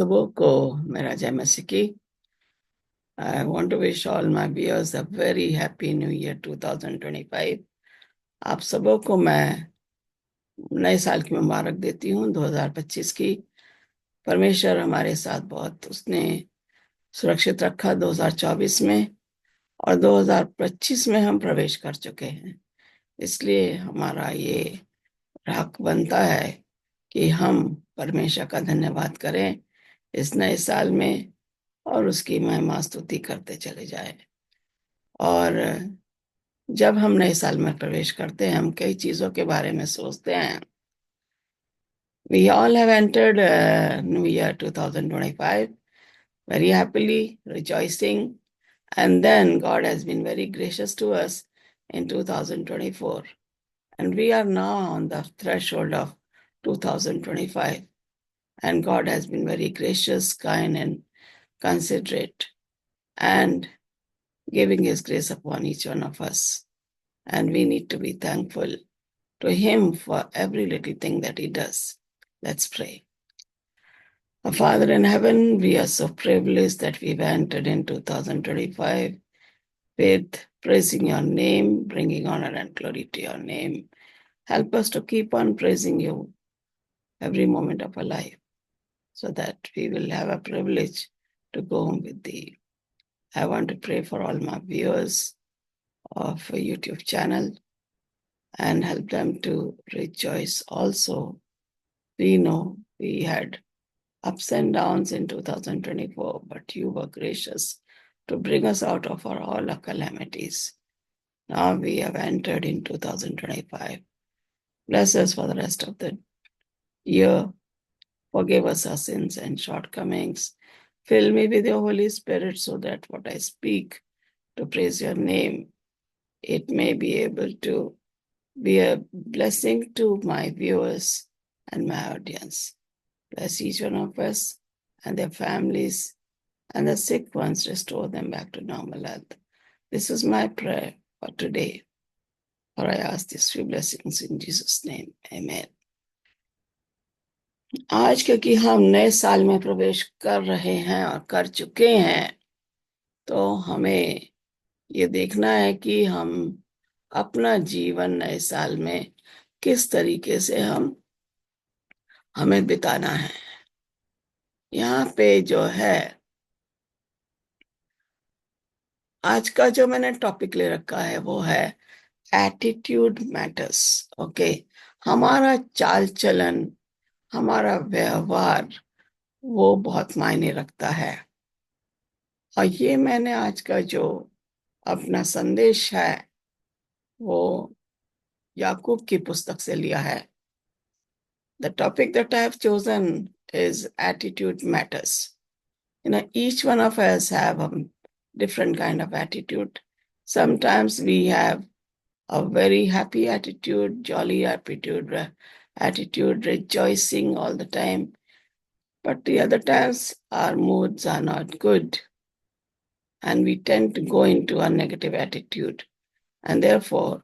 सुबह को मेरा जय मसीह की। I want to wish all my viewers a very happy new year 2025। आप सबों को मैं नए साल की मुबारक देती हूँ 2025 की। परमेश्वर हमारे साथ बहुत उसने सुरक्षित रखा 2024 में, और 2025 में हम प्रवेश कर चुके हैं। इसलिए हमारा ये हक बनता है कि हम परमेश्वर का धन्यवाद करें इस नए साल में और उसकी महिमा स्तुति करते चले जाए। और जब हम नए साल में प्रवेश करते हैं, हम कई चीजों के बारे में सोचते हैं। We all have entered New Year 2025 very happily, rejoicing, and then God has been very gracious to us in 2024, and we are now on the threshold of 2025, and God has been very gracious, kind, and considerate, and giving His grace upon each one of us. And we need to be thankful to Him for every little thing that He does. Let's pray. Our Father in heaven, we are so privileged that we've entered in 2025 with praising your name, bringing honor and glory to your name. Help us to keep on praising you every moment of our life so that we will have a privilege to go home with thee. I want to pray for all my viewers of a YouTube channel and help them to rejoice also. We know we had ups and downs in 2024, but you were gracious to bring us out of all our calamities. Now we have entered in 2025. Bless us for the rest of the year. Forgive us our sins and shortcomings. Fill me with your Holy Spirit so that what I speak to praise your name, it may be able to be a blessing to my viewers and my audience. Bless each one of us and their families, and the sick ones, restore them back to normal health. This is my prayer for today. For I ask these few blessings in Jesus' name. Amen. आज क्योंकि हम नए साल में प्रवेश कर रहे हैं और कर चुके हैं, तो हमें ये देखना है कि हम अपना जीवन नए साल में किस तरीके से हमें बिताना है। यहाँ पे जो है, आज का जो मैंने टॉपिक ले रखा है वो है एटीट्यूड मैटर्स। ओके, हमारा चाल चलन, हमारा व्यवहार वो बहुत मायने रखता है। और ये मैंने आज का जो अपना संदेश है वो याकूब की पुस्तक से लिया है। The topic that I have chosen is attitude matters. Each one of us have a different kind of attitude. Sometimes we have a very happy attitude, jolly attitude, rejoicing all the time. But the other times our moods are not good and we tend to go into a negative attitude. And therefore,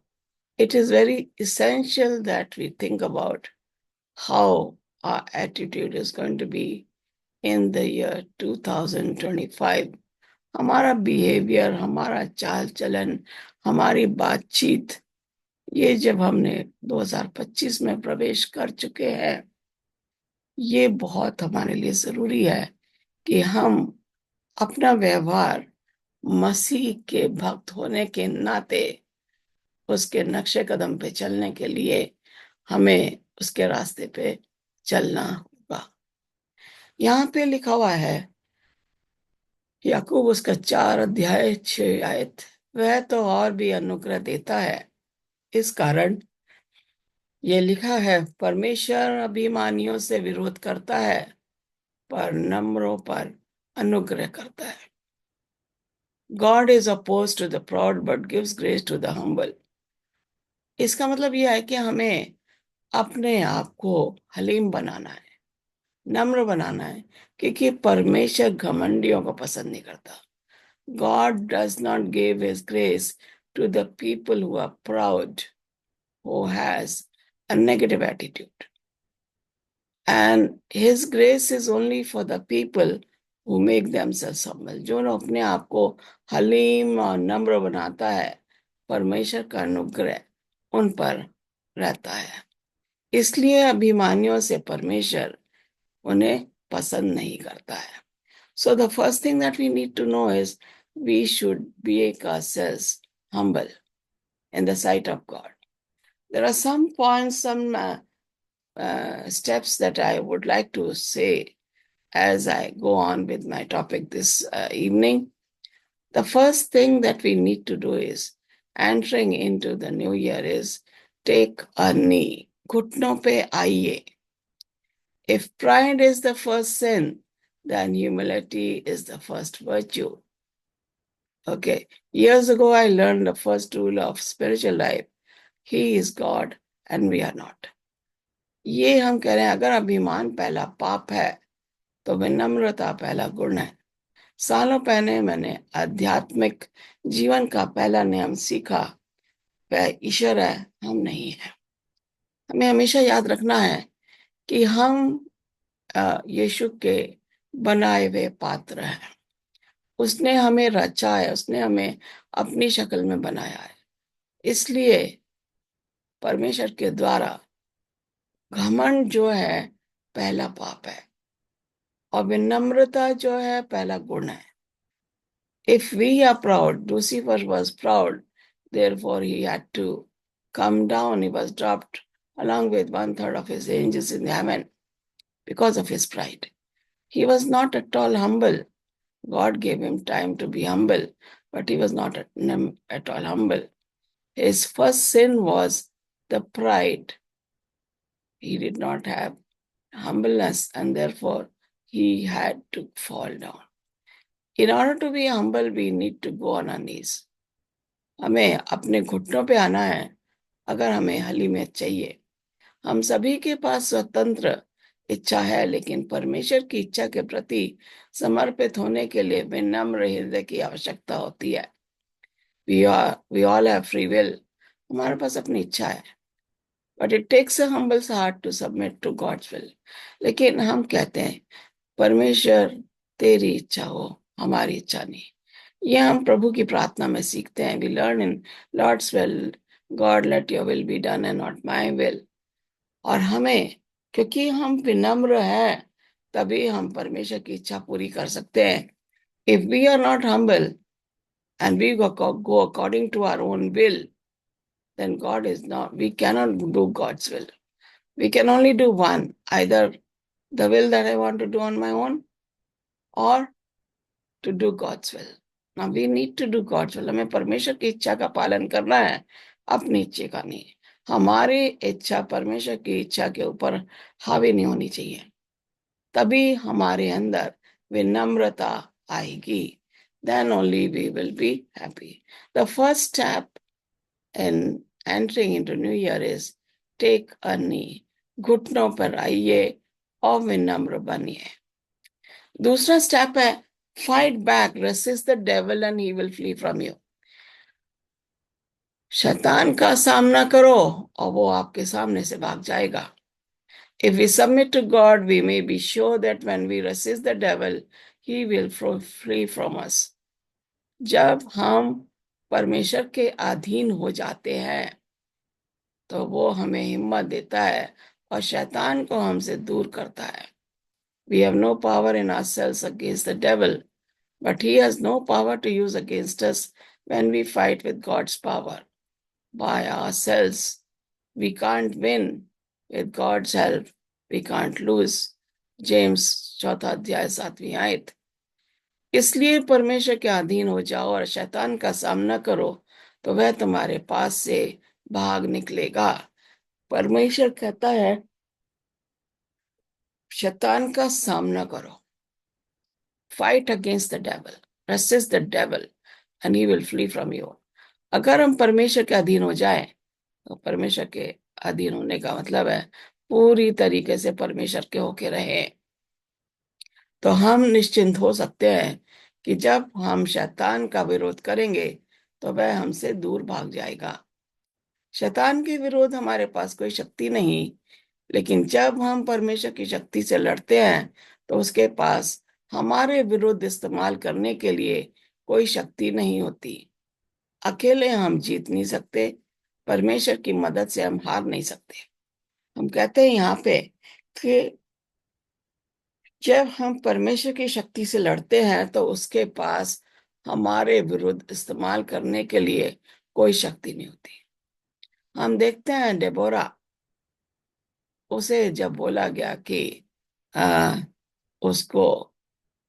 it is very essential that we think about how our attitude is going to be in the year 2025. हमारा behaviour, हमारा चाल चलन, हमारी बातचीत, ये जब हमने 2025 में प्रवेश कर चुके हैं, ये बहुत हमारे लिए जरूरी है कि हम अपना व्यवहार मसीह के भक्त होने के नाते उसके नक्शे कदम पे चलने के लिए हमें उसके रास्ते पे चलना होगा। यहाँ पे लिखा हुआ है याकूब उसका 4 अध्याय 6 आयत, वह तो और भी अनुग्रह देता है। इस कारण ये लिखा है, परमेश्वर अभिमानियों से विरोध करता है पर नम्रों पर अनुग्रह करता है। God is opposed to the proud but gives grace to the humble. इसका मतलब यह है कि हमें अपने आप को हलीम बनाना है, नम्र बनाना है, क्योंकि परमेश्वर घमंडियों को पसंद नहीं करता। God does not give his grace to the people who are proud, who has a negative attitude. And His grace is only for the people who make themselves humble. जो लोग अपने आप को हलीम और नम्र बनाता है, परमेश्वर का अनुग्रह उन पर रहता है। इसलिए अभिमानियों से परमेश्वर उन्हें पसंद नहीं करता है। So the first thing that we need to know is we should make ourselves humble in the sight of God. There are some points, some steps that I would like to say as I go on with my topic this evening. The first thing that we need to do is entering into the new year is take a knee. घुटनों पे आइए. If pride is the first sin, then humility is the first virtue. Okay, years ago I learned the first rule of spiritual life. He is God and we are not. ये हम कह रहे हैं, अगर अभिमान पहला पाप है तो विनम्रता पहला गुण है। सालों पहले मैंने आध्यात्मिक जीवन का पहला नियम सीखा, वह ईश्वर है, हम नहीं है। हमें हमेशा याद रखना है कि हम यीशु के बनाए हुए पात्र हैं। उसने हमें रचा है, उसने हमें अपनी शक्ल में बनाया है। इसलिए परमेश्वर के द्वारा घमंड जो है पहला पाप है और विनम्रता जो है पहला गुण है। If we are proud, Lucifer was proud, therefore he had to come down. He was dropped along with 1/3 of his angels in heaven because of his pride. He was not at all humble. God gave him time to be humble, but he was not at all humble. His first sin was the pride. He did not have humbleness, and therefore he had to fall down. In order to be humble, we need to go on our knees. हमें अपने घुटनों पे आना है अगर हमें हलीमियत चाहिए। हम सभी के पास स्वतंत्र इच्छा है, लेकिन परमेश्वर की इच्छा के प्रति समर्पित होने के लिए विनम्र हृदय की आवश्यकता होती है। We all have free will. हमारे पास अपनी इच्छा है, but it takes a humble heart to submit to God's will. लेकिन हम कहते हैं परमेश्वर तेरी इच्छा हो, हमारी इच्छा नहीं। ये हम प्रभु की प्रार्थना में सीखते हैं। We learn in Lord's will, God let your will be done and not my will. और हमें, क्योंकि हम विनम्र हैं, तभी हम परमेश्वर की इच्छा पूरी कर सकते हैं। If we are not humble and we go according to our own will, then God is not, we cannot do God's will. We can only do one, either the will that I want to do on my own or to do God's will. Now we need to do God's will. हमें परमेश्वर की इच्छा का पालन करना है, अपनी इच्छा का नहीं। हमारी इच्छा परमेश्वर की इच्छा के ऊपर हावी नहीं होनी चाहिए, तभी हमारे अंदर विनम्रता आएगी। Then only we will be happy. The first step in entering into New Year is take a knee. घुटनों पर आइए और विनम्र बनिए। दूसरा स्टेप है fight back, resist the devil and he will flee from you. शैतान का सामना करो और वो आपके सामने से भाग जाएगा। If we submit to God, we may be sure that when we resist the devil, he will flee from us. जब हम परमेश्वर के अधीन हो जाते हैं तो वो हमें हिम्मत देता है और शैतान को हमसे दूर करता है। We have no power in ourselves against the devil, but he has no power to use against us when we fight with God's power. By ourselves, we can't win. With God's help, we can't lose. James 4 अध्याय 7वीं आयत। इसलिए परमेश्वर के अधीन हो जाओ और शैतान का सामना करो तो वह तुम्हारे पास से भाग निकलेगा। परमेश्वर कहता है शैतान का सामना करो, fight against the devil, resist the devil and he will flee from you. अगर हम परमेश्वर के अधीन हो जाए तो परमेश्वर के अधीन होने का मतलब है पूरी तरीके से परमेश्वर के होके रहे, तो हम निश्चिंत हो सकते हैं कि जब हम शैतान का विरोध करेंगे तो वह हमसे दूर भाग जाएगा। शैतान के विरोध हमारे पास कोई शक्ति नहीं, लेकिन जब हम परमेश्वर की शक्ति से लड़ते हैं तो उसके पास हमारे विरुद्ध इस्तेमाल करने के लिए कोई शक्ति नहीं होती। अकेले हम जीत नहीं सकते, परमेश्वर की मदद से हम हार नहीं सकते। हम कहते हैं यहाँ पे कि जब हम परमेश्वर की शक्ति से लड़ते हैं तो उसके पास हमारे विरुद्ध इस्तेमाल करने के लिए कोई शक्ति नहीं होती। हम देखते हैं डेबोरा, उसे जब बोला गया कि आ, उसको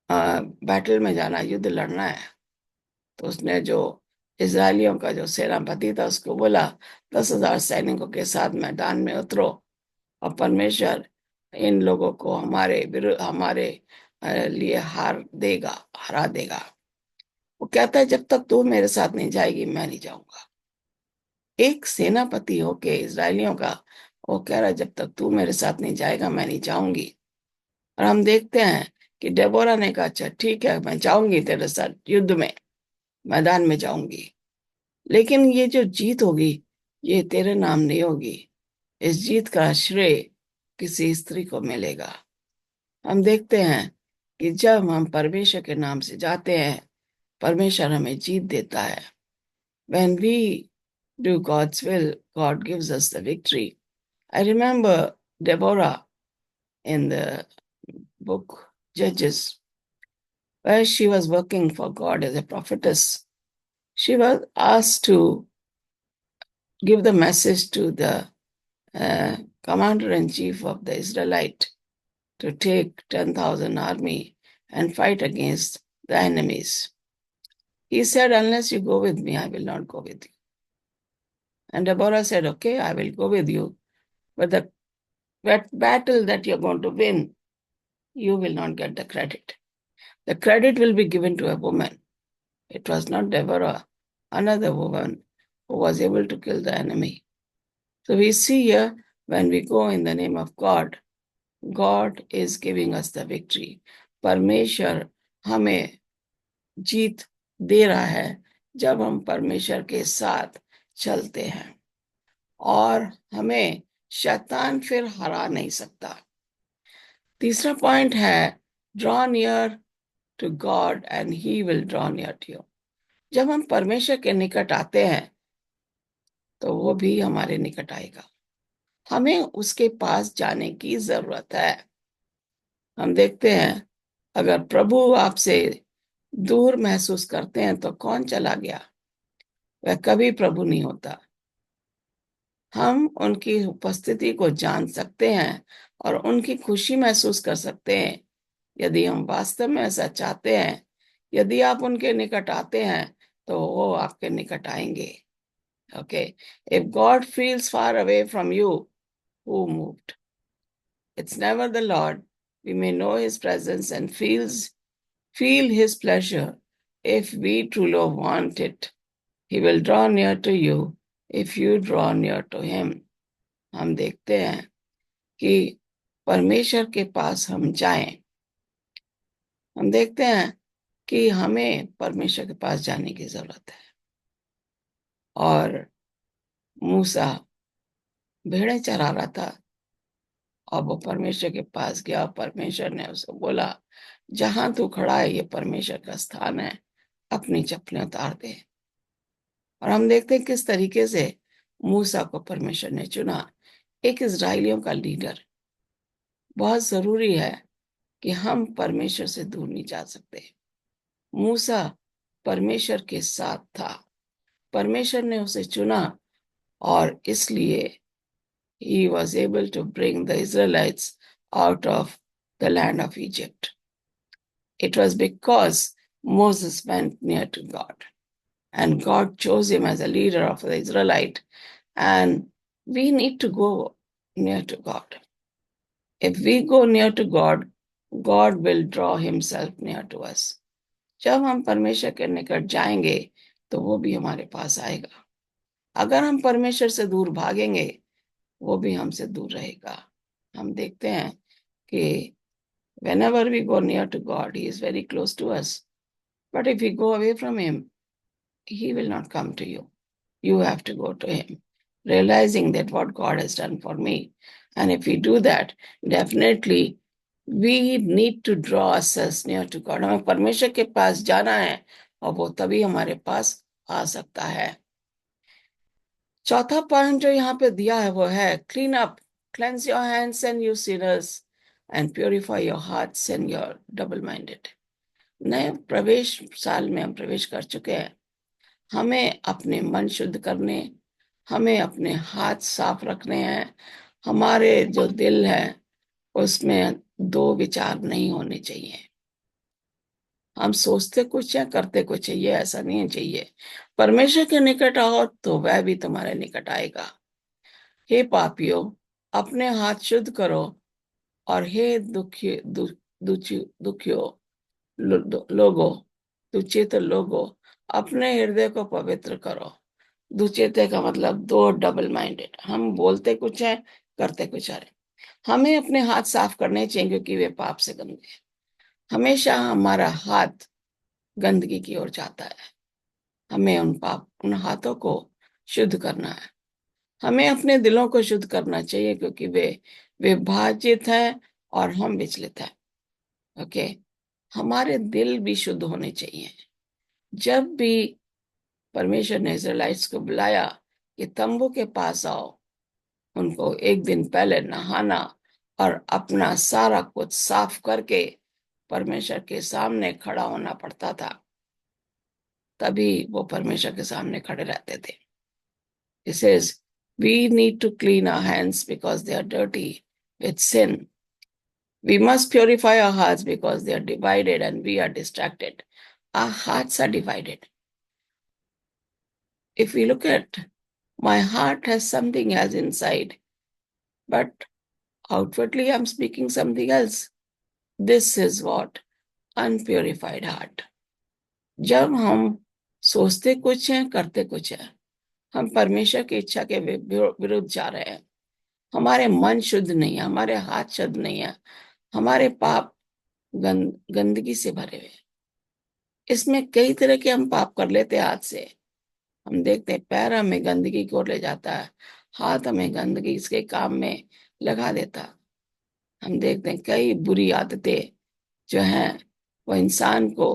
बैटल में जाना, युद्ध लड़ना है, तो उसने जो इजरायलियों का जो सेनापति था उसको बोला 10,000 सैनिकों के साथ मैदान में उतरो और परमेश्वर इन लोगों को हमारे विरुद्ध, हमारे लिए हरा देगा। वो कहता है जब तक तू मेरे साथ नहीं जाएगी मैं नहीं जाऊंगा। एक सेनापति होके इजरायलियों का वो कह रहा है जब तक तू मेरे साथ नहीं जाएगा मैं नहीं जाऊंगी। और हम देखते हैं कि डेबोरा ने कहा अच्छा ठीक है मैं जाऊंगी तेरे साथ युद्ध में, मैदान में जाऊंगी, लेकिन ये जो जीत होगी ये तेरे नाम नहीं होगी। इस जीत का श्रेय किसी स्त्री को मिलेगा। हम देखते हैं कि जब हम परमेश्वर के नाम से जाते हैं परमेश्वर हमें जीत देता है। When we do God's will, God gives us the victory. I remember Deborah in the book Judges, where she was working for God as a prophetess. She was asked to give the message to the commander-in-chief of the Israelite to take 10,000 army and fight against the enemies. He said, unless you go with me, I will not go with you. And Deborah said, okay, I will go with you. But the battle that you're going to win, you will not get the credit. The credit will be given to a woman. It was not Deborah, another woman who was able to kill the enemy. So we see here, when we go in the name of God, God is giving us the victory. परमेश्वर हमें जीत दे रहा है जब हम परमेश्वर के साथ चलते हैं, और हमें शैतान फिर हरा नहीं सकता। तीसरा पॉइंट है draw near to God and he will draw near to you. जब हम परमेश्वर के निकट आते हैं तो वो भी हमारे निकट आएगा। हमें उसके पास जाने की जरूरत है। हम देखते हैं अगर प्रभु आपसे दूर महसूस करते हैं तो कौन चला गया, वह कभी प्रभु नहीं होता। हम उनकी उपस्थिति को जान सकते हैं और उनकी खुशी महसूस कर सकते हैं यदि हम वास्तव में ऐसा चाहते हैं। यदि आप उनके निकट आते हैं तो वो आपके निकट आएंगे। Okay, if God feels far away from you, who moved? It's never the Lord. We may know his presence and feel his pleasure if we truly want it. He will draw near to you if you draw near to him. हम देखते हैं कि परमेश्वर के पास हम जाएं। हम देखते हैं कि हमें परमेश्वर के पास जाने की जरूरत है। और मूसा भेड़ें चरा रहा था और वो परमेश्वर के पास गया। परमेश्वर ने उसे बोला जहां तू खड़ा है ये परमेश्वर का स्थान है, अपनी चप्पलें उतार दे। और हम देखते हैं किस तरीके से मूसा को परमेश्वर ने चुना, एक इजरायलियों का लीडर। बहुत जरूरी है कि हम परमेश्वर से दूर नहीं जा सकते। मूसा परमेश्वर के साथ था, परमेश्वर ने उसे चुना, और इसलिए he was able to bring the Israelites out of the land of Egypt. It was because Moses went near to God, and God chose him as a leader of the Israelite. And we need to go near to God. If we go near to God, God will draw himself near to us. जब हम परमेश्वर के निकट जाएंगे तो वो भी हमारे पास आएगा। अगर हम परमेश्वर से दूर भागेंगे वो भी हमसे दूर रहेगा। हम देखते हैं कि whenever we go near to God, he is very close to us. But if we go away from him, he will not come to you. You have to go to him. realizing that what God has done for me. And if we do that, definitely we need to draw ourselves near to God. हमें परमेश्वर के पास जाना है और वो तभी हमारे पास आ सकता है. चौथा पॉइंट जो यहाँ पे दिया है वो है clean up, cleanse your hands and you Sinners and purify your hearts and your double minded. नए प्रवेश साल में हम प्रवेश कर चुके हैं. हमें अपने मन शुद्ध करने, हमें अपने हाथ साफ रखने हैं. हमारे जो दिल है उसमें दो विचार नहीं होने चाहिए. हम सोचते कुछ है, करते कुछ है, ये ऐसा नहीं चाहिए. परमेश्वर के निकट आओ तो वह भी तुम्हारे निकट आएगा. हे पापियों, अपने हाथ शुद्ध करो, और हे दुखियों लोगो, दुचित लोगो, अपने हृदय को पवित्र करो. दुचिते का मतलब दो डबल माइंडेड. हम बोलते कुछ है, करते कुछ है. हमें अपने हाथ साफ करने चाहिए क्योंकि वे पाप से गंदे हैं. हमेशा हमारा हाथ गंदगी की ओर जाता है. हमें उन हाथों को शुद्ध करना है. हमें अपने दिलों को शुद्ध करना चाहिए क्योंकि वे विभाजित हैं और हम विचलित हैं. ओके, हमारे दिल भी शुद्ध होने चाहिए. जब भी परमेश्वर ने इज़राइलिट्स को बुलाया कि तंबू के पास आओ, उनको एक दिन पहले नहाना और अपना सारा कुछ साफ करके परमेश्वर के सामने खड़ा होना पड़ता था. तभी वो परमेश्वर के सामने खड़े रहते थे. He says, we need to clean our hands because they are dirty with sin. We must purify our hearts because they are divided and we are distracted. Our hearts are divided. If we look at, my heart has something else inside, but outwardly I'm speaking something else. This is what unpurified heart. जब हम सोचते कुछ हैं, करते कुछ हैं, हम परमेश्वर की इच्छा के विरुद्ध जा रहे हैं. हमारे मन शुद्ध नहीं है, हमारे हाथ शुद्ध नहीं है, हमारे पाप गंदगी से भरे हुए. इसमें कई तरह के हम पाप कर लेते हैं हाथ से. हम देखते हैं पैर हमें गंदगी की ओर ले जाता है, हाथ हमें गंदगी इसके काम में लगा देता. हम देखते हैं कई बुरी आदतें जो हैं वो इंसान को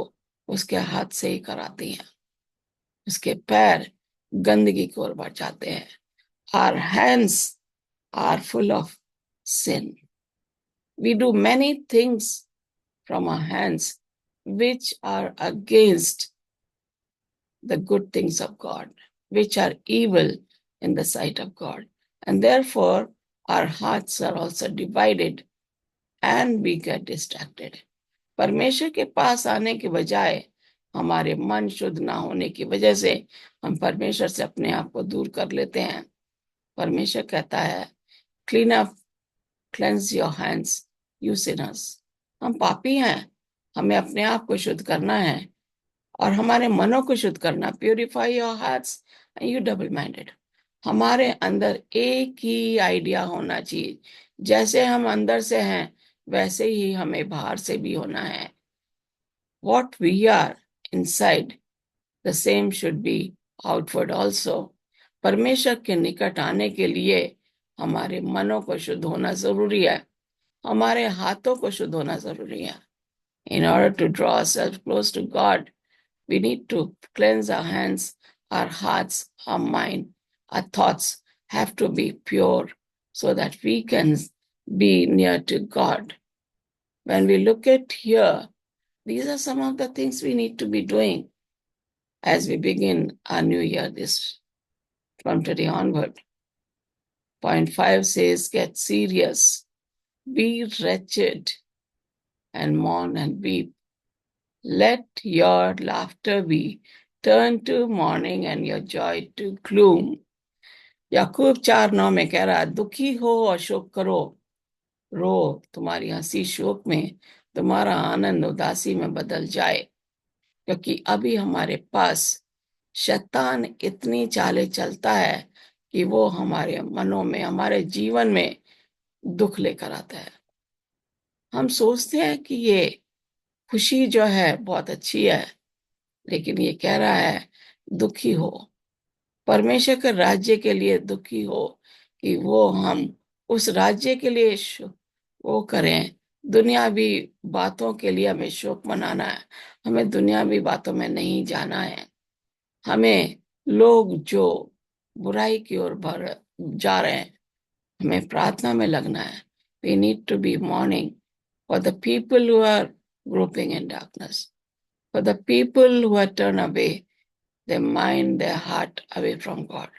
उसके हाथ से ही कराती हैं. उसके पैर गंदगी की ओर बढ़ जाते हैं. Our hands are full of sin. We do many things from our hands which are against the good things of God, which are evil in the sight of God. And therefore, our hearts are also divided and we get distracted. परमेश्वर के पास आने के बजाय हमारे मन शुद्ध ना होने की वजह से हम परमेश्वर से अपने आप को दूर कर लेते हैं. परमेश्वर कहता है, clean up, cleanse your hands you Sinners. हम पापी हैं, हमें अपने आप को शुद्ध करना है और हमारे मनों को शुद्ध करना. Purify your hearts and U double minded. हमारे अंदर एक ही आइडिया होना चाहिए. जैसे हम अंदर से हैं वैसे ही हमें बाहर से भी होना है. What we are inside, the same should be outward also. परमेश्वर के निकट आने के लिए हमारे मनों को शुद्ध होना जरूरी है, हमारे हाथों को शुद्ध होना जरूरी है. In order to draw ourselves close to God, we need to cleanse our hands, our hearts, our mind, our thoughts have to be pure so that we can be near to God. When we look at here, these are some of the things we need to be doing as we begin our new year this from today onward. Point 5 says, get serious, be wretched, and mourn and weep. Let your laughter be turned to mourning and your joy to gloom. याकूब 4:9 में कह रहा है, दुखी हो और शोक करो, रो, तुम्हारी हंसी शोक में, तुम्हारा आनंद उदासी में बदल जाए. क्योंकि अभी हमारे पास शैतान इतनी चालें चलता है कि वो हमारे मनों में, हमारे जीवन में दुख लेकर आता है. हम सोचते हैं कि ये खुशी जो है बहुत अच्छी है, लेकिन ये कह रहा है दुखी हो. परमेश्वर के राज्य के लिए दुखी हो कि वो हम उस राज्य के लिए वो करें। दुनियावी बातों के लिए हमें शोक मनाना है, हमें दुनियावी बातों में नहीं जाना है। हमें लोग जो बुराई की ओर बढ़ जा रहे हैं, हमें प्रार्थना में लगना है। We need to be mourning for the people who are groping in darkness, for the people who are turned away, their mind, their heart away from God.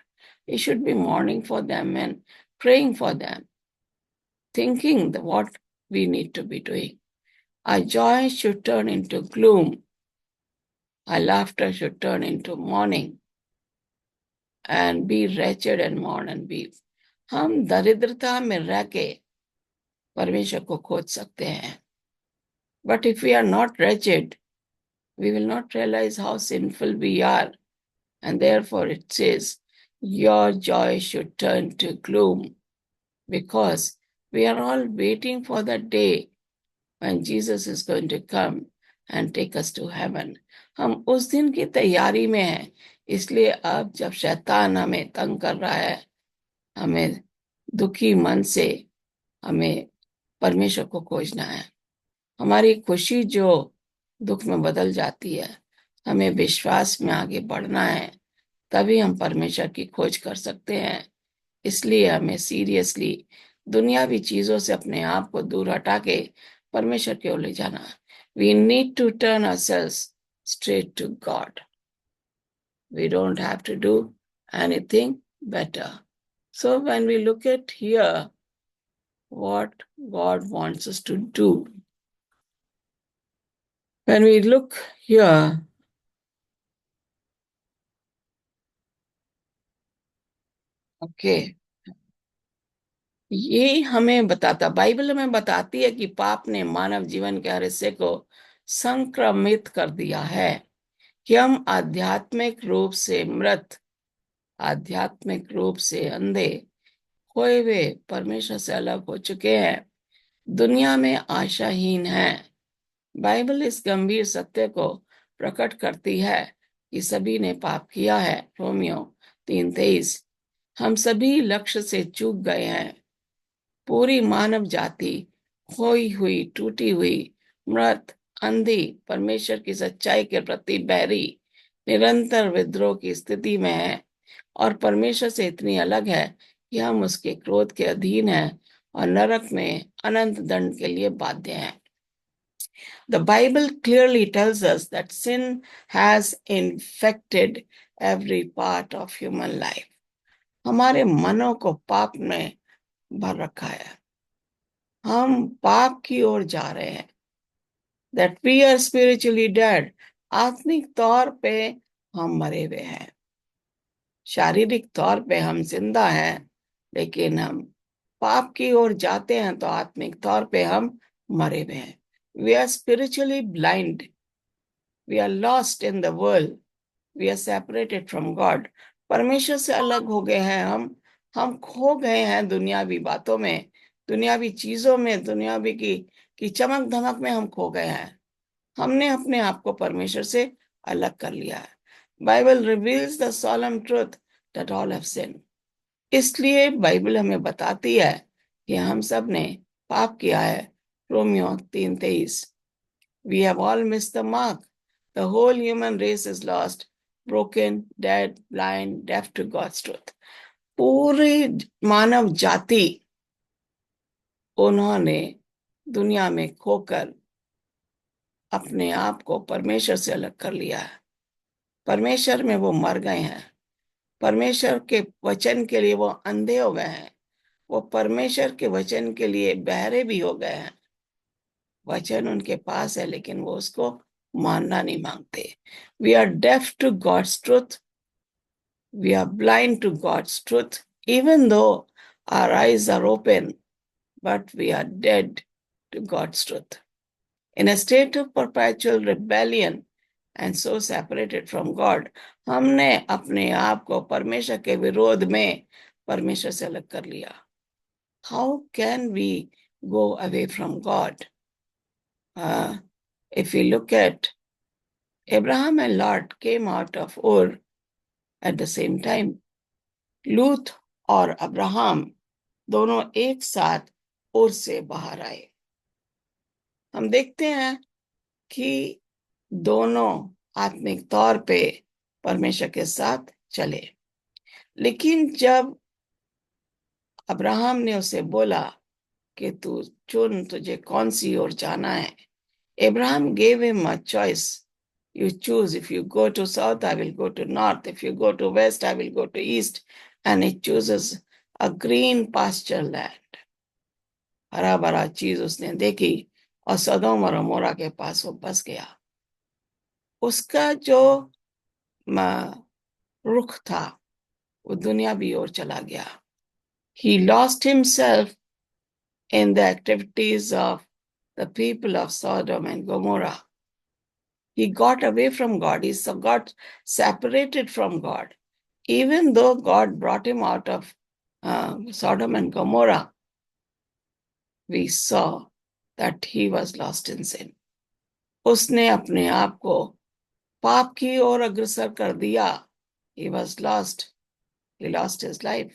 We should be mourning for them and praying for them, thinking that what we need to be doing. Our joy should turn into gloom. Our laughter should turn into mourning and be wretched and mourn and weep. हम दरिद्रता में रह के परमेश्वर को खोज सकते हैं. But if we are not wretched, we will not realize how sinful we are. And therefore it says, your joy should turn to gloom, because we are all waiting for the day when Jesus is going to come and take us to heaven. हम उस दिन की तैयारी में हैं. इसलिए अब जब शैतान हमें तंग कर रहा है, हमें दुखी मन से हमें परमेश्वर को खोजना है. हमारी खुशी जो दुख में बदल जाती है, हमें विश्वास में आगे बढ़ना है, तभी हम परमेश्वर की खोज कर सकते हैं. इसलिए हमें सीरियसली दुनियावी चीजों से अपने आप को दूर हटा के परमेश्वर की ओर ले जाना. We need to turn ourselves straight to God. We don't have to do anything better. So when we look at here, what God wants us to do, when we look here, okay, ये हमें बताता, Bible हमें बताती है कि पाप ने मानव जीवन के हर हिस्से को संक्रमित कर दिया है, कि हम आध्यात्मिक रूप से मृत, आध्यात्मिक रूप से अंधे, खोए हुए, परमेश्वर से अलग हो चुके हैं, दुनिया में आशाहीन हैं. बाइबल इस गंभीर सत्य को प्रकट करती है कि सभी ने पाप किया है. रोमियो 3:23. हम सभी लक्ष्य से चूक गए हैं. पूरी मानव जाति खोई हुई, टूटी हुई, मृत, अंधी, परमेश्वर की सच्चाई के प्रति बहरी, निरंतर विद्रोह की स्थिति में है और परमेश्वर से इतनी अलग है कि हम उसके क्रोध के अधीन हैं और नरक में अनंत दंड के लिए बाध्य हैं. The Bible clearly tells us that sin has infected every part of human life. हमारे मनों को पाप ने भर रखा है. हम पाप की ओर जा रहे हैं. That we are spiritually dead. आत्मिक तौर पे हम मरे हुए हैं. शारीरिक तौर पे हम जिंदा हैं, लेकिन हम पाप की ओर जाते हैं तो आत्मिक तौर पे हम मरे हुए हैं. We are spiritually blind. We are lost in the world. We are separated from God. परमेश्वर से अलग हो गए हैं हम खो गए हैं दुनियावी बातों में, दुनियावी चीजों में, दुनियावी की चमक धमक में हम खो गए हैं. हमने अपने आप को परमेश्वर से अलग कर लिया है. Bible reveals the solemn truth that all have sinned. इसलिए बाइबल हमें बताती है कि हम सब ने पाप किया है. Romeo 3:23. We have all missed the mark. The whole human race is lost, broken, dead, blind, deaf to God's truth. पूरी मानव जाति उन्होंने दुनिया में खोकर अपने आप को परमेश्वर से अलग कर लिया है. परमेश्वर में वो मर गए हैं. परमेश्वर के वचन के लिए वो अंधे हो गए हैं. वो परमेश्वर के वचन के लिए बहरे भी हो गए हैं. वचन उनके पास है, लेकिन वो उसको मानना नहीं मांगते. We are deaf to God's truth. We are blind to God's truth, even though our eyes are open, but we are dead to God's truth. In a state of perpetual rebellion and so separated from God, हमने अपने आप को परमेश्वर के विरोध में परमेश्वर से अलग कर लिया. How can we go away from God? If we look at Abraham and Lot came out of Ur at the same time. लूत और अब्राहम दोनों एक साथ उर से बाहर आए। हम देखते हैं कि दोनों आत्मिक तौर पे परमेश्वर के साथ चले, लेकिन जब अब्राहम ने उसे बोला कि तू चुन, तुझे कौन सी ओर जाना है, Abraham gave him a choice. You choose. If you go to south, I will go to north. If you go to west, I will go to east. And he chooses a green pasture land. हरा भरा चीज उसने देखी और सदोम और अमोरा के पास वो बस गया। उसका जो रुख था वो दुनियावी ओर चला गया। He lost himself in the activities of the people of Sodom and Gomorrah. He got away from God. He got separated from God. Even though God brought him out of Sodom and Gomorrah, we saw that he was lost in sin. उसने अपने आप को पाप की ओर अग्रसर कर दिया। He was lost. He lost his life.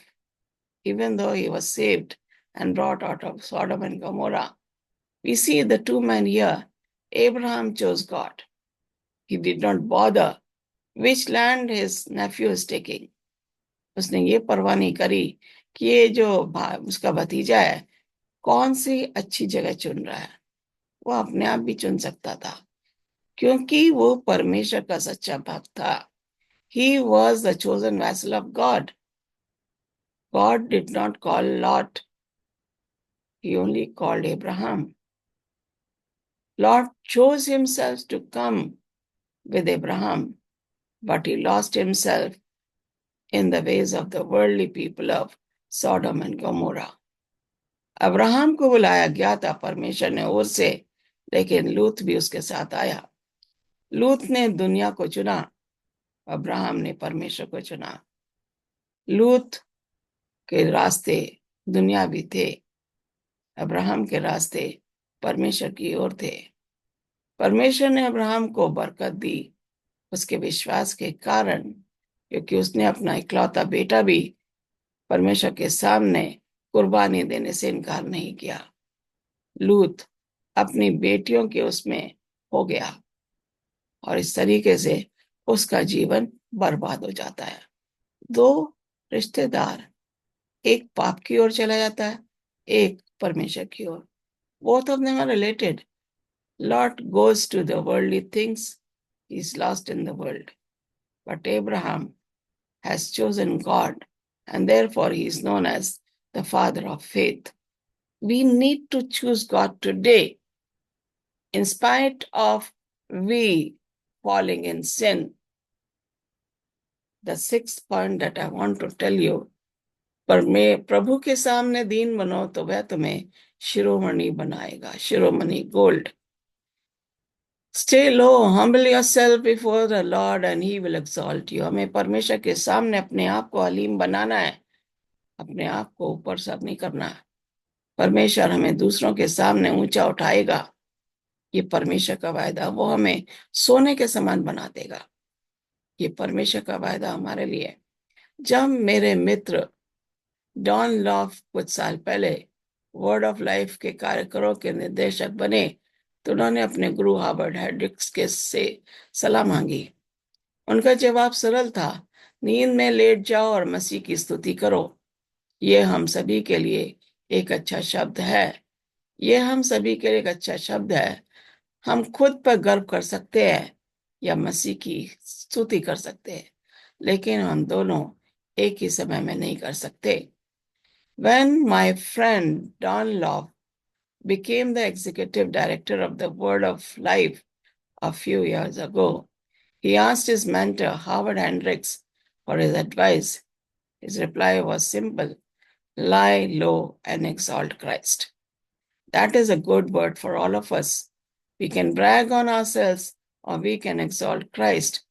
Even though he was saved and brought out of Sodom and Gomorrah. We see the two men here. Abraham chose God. He did not bother which land his nephew is taking. उसने ये परवाह नहीं करी कि ये जो उसका भतीजा है कौन सी अच्छी जगह चुन रहा है। वो अपने आप भी चुन सकता था क्योंकि वो परमेश्वर का सच्चा भक्त था। He was the chosen vessel of God. God did not call Lot. He only called Abraham. Lot chose himself to come with Abraham, but he lost himself in the ways of the worldly people of Sodom and Gomorrah. Abraham को बुलाया गया था परमेश्वर ने ओर से, लेकिन लूत भी उसके साथ आया। लूत ने दुनिया को चुना, अब्राहम ने परमेश्वर को चुना। लूत के रास्ते दुनियावी थे, अब्राहम के रास्ते परमेश्वर की ओर थे। परमेश्वर ने अब्राहम को बरकत दी उसके विश्वास के कारण, क्योंकि उसने अपना इकलौता बेटा भी परमेश्वर के सामने कुर्बानी देने से इनकार नहीं किया। लूत अपनी बेटियों के उसमें हो गया और इस तरीके से उसका जीवन बर्बाद हो जाता है। दो रिश्तेदार, एक पाप की ओर चला जाता है, एक परमेश्वर की ओर। Both of them are related. Lot goes to the worldly things, he is lost in the world. But Abraham has chosen God and therefore he is known as the father of faith. We need to choose God today in spite of we falling in sin. The sixth point that I want to tell you, पर मैं प्रभु के सामने दीन बनो तो वह तुम्हें शिरोमणि बनाएगा, शिरोमणि gold. Stay low, humble yourself before the Lord and he will exalt you. हमें परमेश्वर के सामने अपने आप को अलीम बनाना है, अपने आप को ऊपर सब नहीं करना है। परमेश्वर हमें दूसरों के सामने ऊंचा उठाएगा, ये परमेश्वर का वायदा। वो हमें सोने के समान बना देगा, ये परमेश्वर का वायदा हमारे लिए। जब मेरे मित्र डॉन लॉफ कुछ साल पहले वर्ड ऑफ लाइफ के कार्यक्रमों के निर्देशक बने तो उन्होंने अपने गुरु हार्वर्ड हेड्रिक्स के से सलाह मांगी। उनका जवाब सरल था, नींद में लेट जाओ और मसीह की स्तुति करो। ये हम सभी के लिए एक अच्छा शब्द है, ये हम सभी के लिए एक अच्छा शब्द है। हम खुद पर गर्व कर सकते हैं या मसीह की स्तुति कर सकते हैं, लेकिन हम दोनों एक ही समय में नहीं कर सकते। When my friend Don Love became the executive director of the Word of Life a few years ago, he asked his mentor, Howard Hendricks, for his advice. His reply was simple: lie low and exalt Christ. That is a good word for all of us. We can brag on ourselves or we can exalt Christ,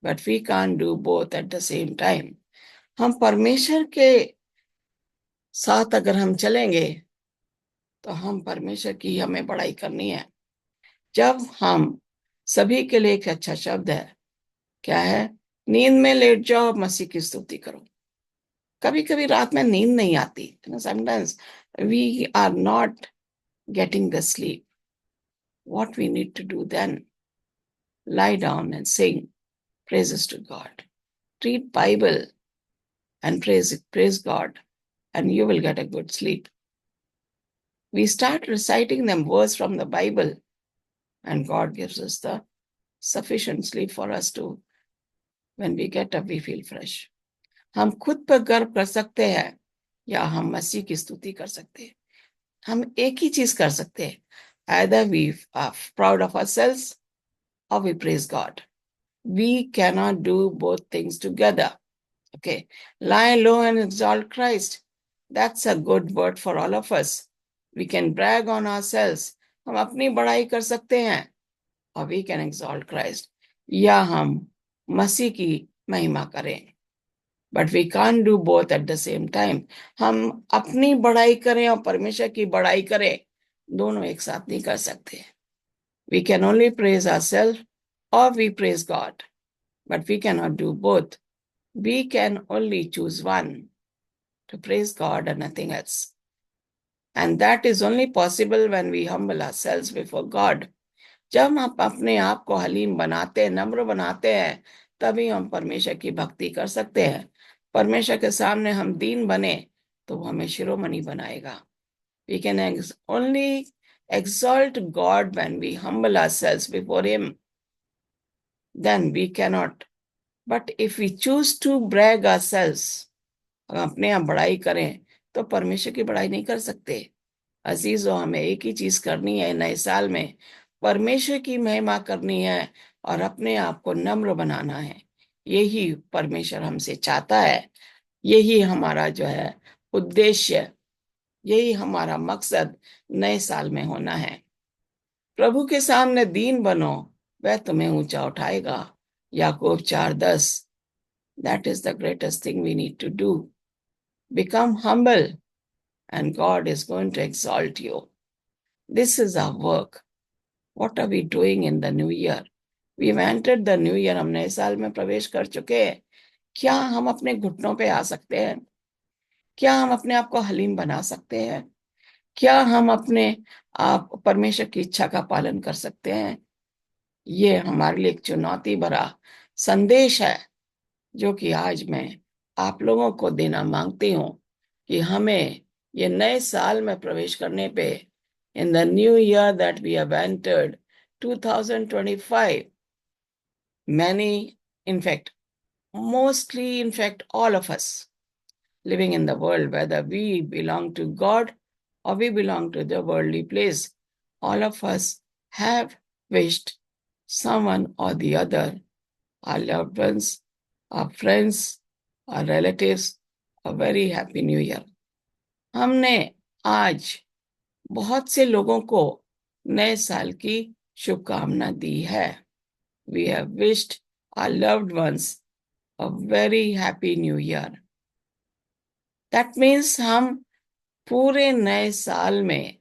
but we can't do both at the same time. हम परमेश्वर के साथ अगर हम चलेंगे तो हम परमेश्वर की हमें बड़ाई करनी है। जब हम सभी के लिए एक अच्छा शब्द है, क्या है? नींद में लेट जाओ, मसीह की स्तुति करो। कभी कभी रात में नींद नहीं आती, sometimes we are not getting the sleep. What we need to do then? Lie down and sing praises to God. Read Bible and praise God, and you will get a good sleep. We start reciting them words from the Bible, and God gives us the sufficient sleep for us to, when we get up, we feel fresh. हम खुद पर गर्व कर सकते हैं या हम मसीह की स्तुति कर सकते हैं। हम एक ही चीज कर सकते हैं, either we are proud of ourselves or we praise God. We cannot do both things together. Okay, lie low and exalt Christ. That's a good word for all of us. We can brag on ourselves. हम अपनी बड़ाई कर सकते हैं और we can exalt Christ. या हम मसीह की महिमा करें. But we can't do both at the same time. हम अपनी बड़ाई करें और परमेश्वर की बड़ाई करें, दोनों एक साथ नहीं कर सकते. We can only praise ourselves or we praise God, but we cannot do both. We can only choose one, to praise God and nothing else. And that is only possible when we humble ourselves before God. जब हम अपने आप को हलीम बनाते हैं, नम्र बनाते हैं, तभी हम परमेश्वर की भक्ति कर सकते हैं. परमेश्वर के सामने हम दीन बने तो वो हमें शिरोमणि बनाएगा. We can only exalt God when we humble ourselves before Him. Then we cannot. But if we choose to brag ourselves, हम अपने आप बड़ाई करें, तो परमेश्वर की बड़ाई नहीं कर सकते. अजीजों, हमें एक ही चीज करनी है नए साल में, परमेश्वर की महिमा करनी है और अपने आप को नम्र बनाना है. यही परमेश्वर हमसे चाहता है. यही हमारा जो है उद्देश्य, यही हमारा मकसद नए साल में होना है. प्रभु के सामने दीन बनो, वह तुम्हें ऊंचा उठाएगा. याकूब 4:10. That is the greatest thing we need to do. Become humble and God is going to exalt you. This is our work. What are we doing in the new year? We've entered the new year. हम नए साल में प्रवेश कर चुके हैं. क्या हम अपने घुटनों पे आ सकते हैं? क्या हम अपने आप को हलीम बना सकते हैं? क्या हम अपने आप परमेश्वर की इच्छा का पालन कर सकते हैं? ये हमारे लिए एक चुनौती भरा संदेश है, जो कि आज मैं आप लोगों को देना मांगती हूँ कि हमें ये नए साल में प्रवेश करने पे, in the new year that we have entered 2025, many, in fact, mostly, in fact, all of us living in the world, whether we belong to God or we belong to the worldly place, all of us have wished someone or the other, our loved ones, our friends, our relatives, a very happy new year. हमने आज बहुत से लोगों को नए साल की शुभकामना दी है. We have wished our loved ones a very happy new year. That means हम पूरे नए साल में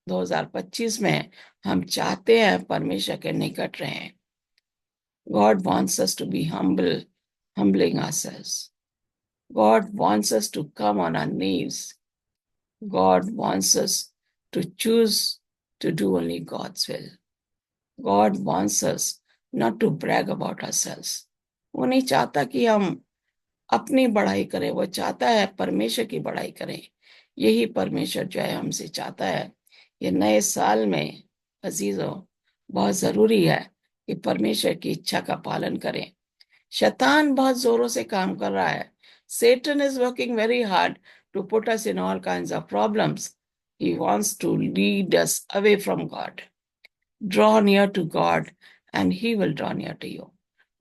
2025 में हम चाहते हैं परमेश्वर के निकट रहें. God wants us to be humble, humbling ourselves. God wants us to come on our knees. God wants us to choose to do only God's will. God wants us not to brag about ourselves. वो नहीं चाहता कि हम अपनी बड़ाई करें, वो चाहता है परमेश्वर की बड़ाई करें. यही परमेश्वर जो है हमसे चाहता है. ये नए साल में अजीजों, बहुत जरूरी है कि परमेश्वर की इच्छा का पालन करें. शैतान बहुत जोरों से काम कर रहा है. Satan is working very hard to put us in all kinds of problems. He wants to lead us away from God. Draw near to God and He will draw near to you.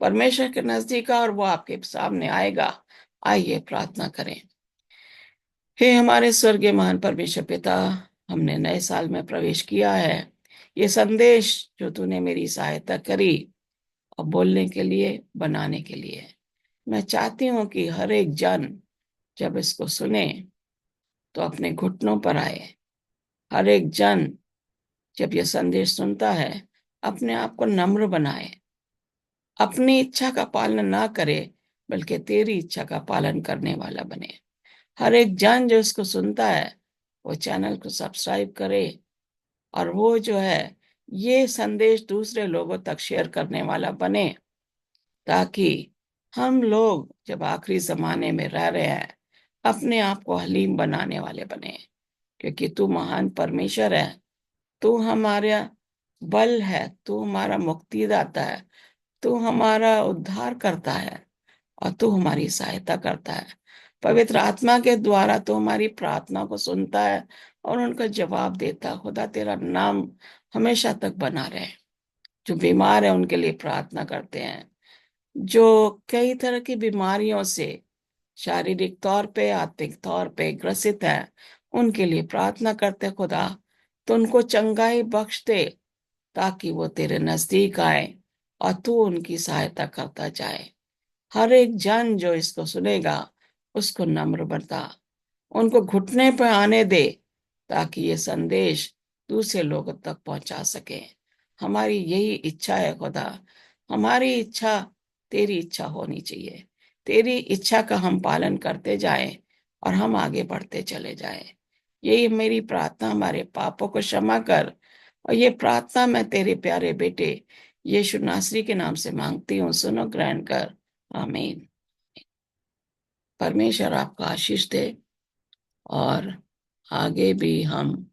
परमेश्वर के नजदीक और वो आपके सामने आएगा. आइए प्रार्थना करें. हे हमारे स्वर्गीय महान परमेश्वर पिता, हमने नए साल में प्रवेश किया है. ये संदेश जो तूने मेरी सहायता करी और बोलने के लिए, बनाने के लिए, मैं चाहती हूँ कि हर एक जन जब इसको सुने तो अपने घुटनों पर आए. हर एक जन जब यह संदेश सुनता है अपने आप को नम्र बनाए, अपनी इच्छा का पालन ना करे, बल्कि तेरी इच्छा का पालन करने वाला बने। हर एक जन जो इसको सुनता है वो चैनल को सब्सक्राइब करे, और वो जो है ये संदेश दूसरे लोगों तक शेयर करने वाला बने, ताकि हम लोग जब आखिरी जमाने में रह रहे हैं अपने आप को हलीम बनाने वाले बने। क्योंकि तू महान परमेश्वर है, तू हमारा बल है, तू हमारा मुक्तिदाता है, तू हमारा उद्धार करता है, और तू हमारी सहायता करता है। पवित्र आत्मा के द्वारा तू हमारी प्रार्थना को सुनता है और उनका जवाब देता है। खुदा तेरा नाम हमेशा तक बना रहे। जो बीमार है उनके लिए प्रार्थना करते हैं, जो कई तरह की बीमारियों से शारीरिक तौर पे आत्मिक तौर पे ग्रसित है, उनके लिए प्रार्थना करते खुदा, तो उनको चंगाई बख्श दे, ताकि वो तेरे नजदीक आए और तू उनकी सहायता करता जाए। हर एक जन जो इसको सुनेगा उसको नम्र बता, उनको घुटने पर आने दे, ताकि ये संदेश दूसरे लोगों तक पहुंचा सके। हमारी यही इच्छा है खुदा। हमारी इच्छा तेरी इच्छा होनी चाहिए। तेरी इच्छा का हम पालन करते जाएं और हम आगे बढ़ते चले जाएं। यही मेरी प्रार्थना। हमारे पापों को क्षमा कर, और ये प्रार्थना मैं तेरे प्यारे बेटे यीशु नासरी के नाम से मांगती हूँ। सुनो, ग्रहण कर। आमीन। परमेश्वर आपका आशीष दे, और आगे भी हम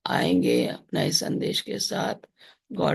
आएंगे अपना इस संदेश के साथ। गॉड